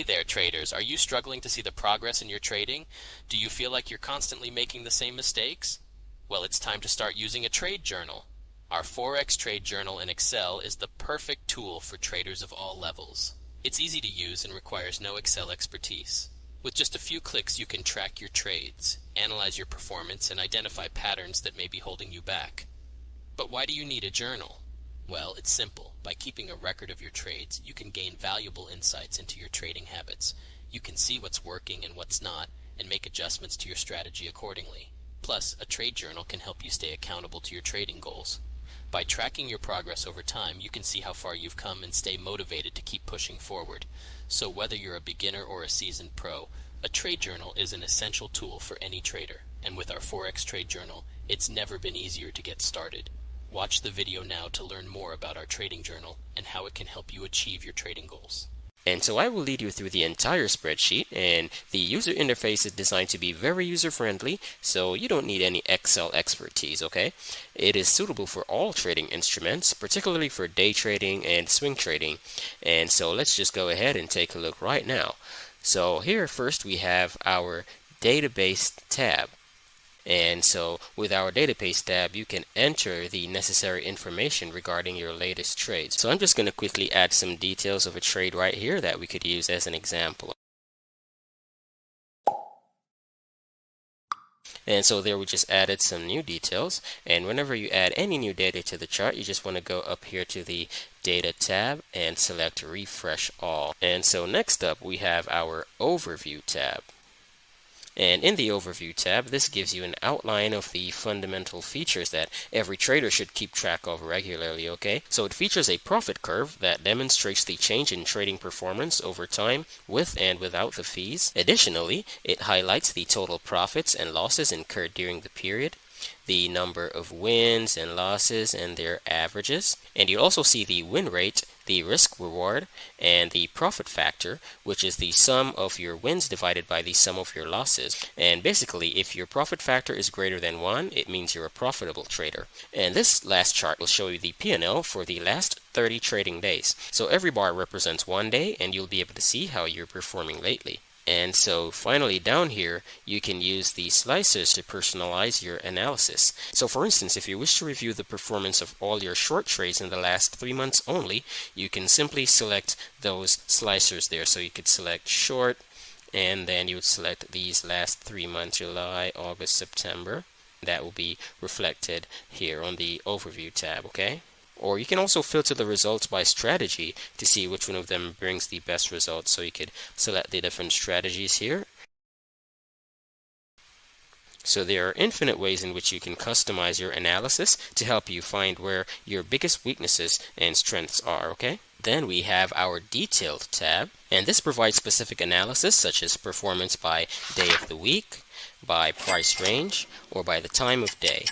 Hey there, traders. Are you struggling to see the progress in your trading? Do you feel like you're constantly making the same mistakes? Well, it's time to start using a trade journal. Our Forex Trade Journal in Excel is the perfect tool for traders of all levels. It's easy to use and requires no Excel expertise. With just a few clicks, you can track your trades, analyze your performance, and identify patterns that may be holding you back. But why do you need a journal? Well, it's simple. By keeping a record of your trades, you can gain valuable insights into your trading habits. You can see what's working and what's not, and make adjustments to your strategy accordingly. Plus, a trade journal can help you stay accountable to your trading goals. By tracking your progress over time, you can see how far you've come and stay motivated to keep pushing forward. So whether you're a beginner or a seasoned pro, a trade journal is an essential tool for any trader. And with our Forex Trade Journal, it's never been easier to get started. Watch the video now to learn more about our trading journal and how it can help you achieve your trading goals. And so I will lead you through the entire spreadsheet, and the user interface is designed to be very user-friendly, so you don't need any Excel expertise, okay? It is suitable for all trading instruments, particularly for day trading and swing trading. And so let's just go ahead and take a look right now. So here first we have our database tab. And so with our database tab, you can enter the necessary information regarding your latest trades. So I'm just going to quickly add some details of a trade right here that we could use as an example. And so there we just added some new details. And whenever you add any new data to the chart, you just want to go up here to the Data tab and select Refresh All. And so next up, we have our Overview tab. And in the Overview tab, this gives you an outline of the fundamental features that every trader should keep track of regularly, okay? So it features a profit curve that demonstrates the change in trading performance over time with and without the fees. Additionally, it highlights the total profits and losses incurred during the period, the number of wins and losses and their averages. And you also see the win rate, the risk reward, and the profit factor, which is the sum of your wins divided by the sum of your losses. And basically, if your profit factor is greater than 1, it means you're a profitable trader. And this last chart will show you the P&L for the last 30 trading days. So every bar represents 1 day, and you'll be able to see how you're performing lately. And so finally down here, you can use the slicers to personalize your analysis. So for instance, if you wish to review the performance of all your short trades in the last 3 months only, you can simply select those slicers there. So you could select short, and then you would select these last 3 months, July, August, September. That will be reflected here on the Overview tab, okay? Or you can also filter the results by strategy to see which one of them brings the best results. So you could select the different strategies here. So there are infinite ways in which you can customize your analysis to help you find where your biggest weaknesses and strengths are, okay? Then we have our Detailed tab, and this provides specific analysis such as performance by day of the week, by price range, or by the time of day.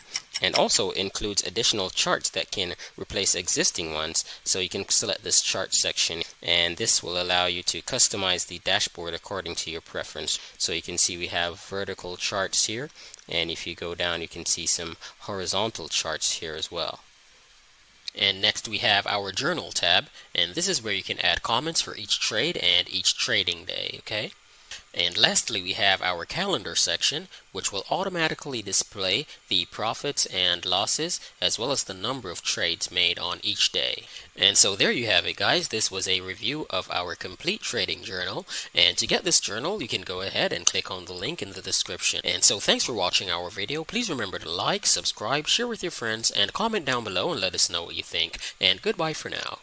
And also includes additional charts that can replace existing ones. So you can select this chart section, and this will allow you to customize the dashboard according to your preference. So you can see we have vertical charts here, and if you go down you can see some horizontal charts here as well. And next we have our Journal tab, and this is where you can add comments for each trade and each trading day, okay? And lastly, we have our calendar section, which will automatically display the profits and losses, as well as the number of trades made on each day. And so there you have it, guys. This was a review of our complete trading journal. And to get this journal, you can go ahead and click on the link in the description. And so thanks for watching our video. Please remember to like, subscribe, share with your friends, and comment down below and let us know what you think. And goodbye for now.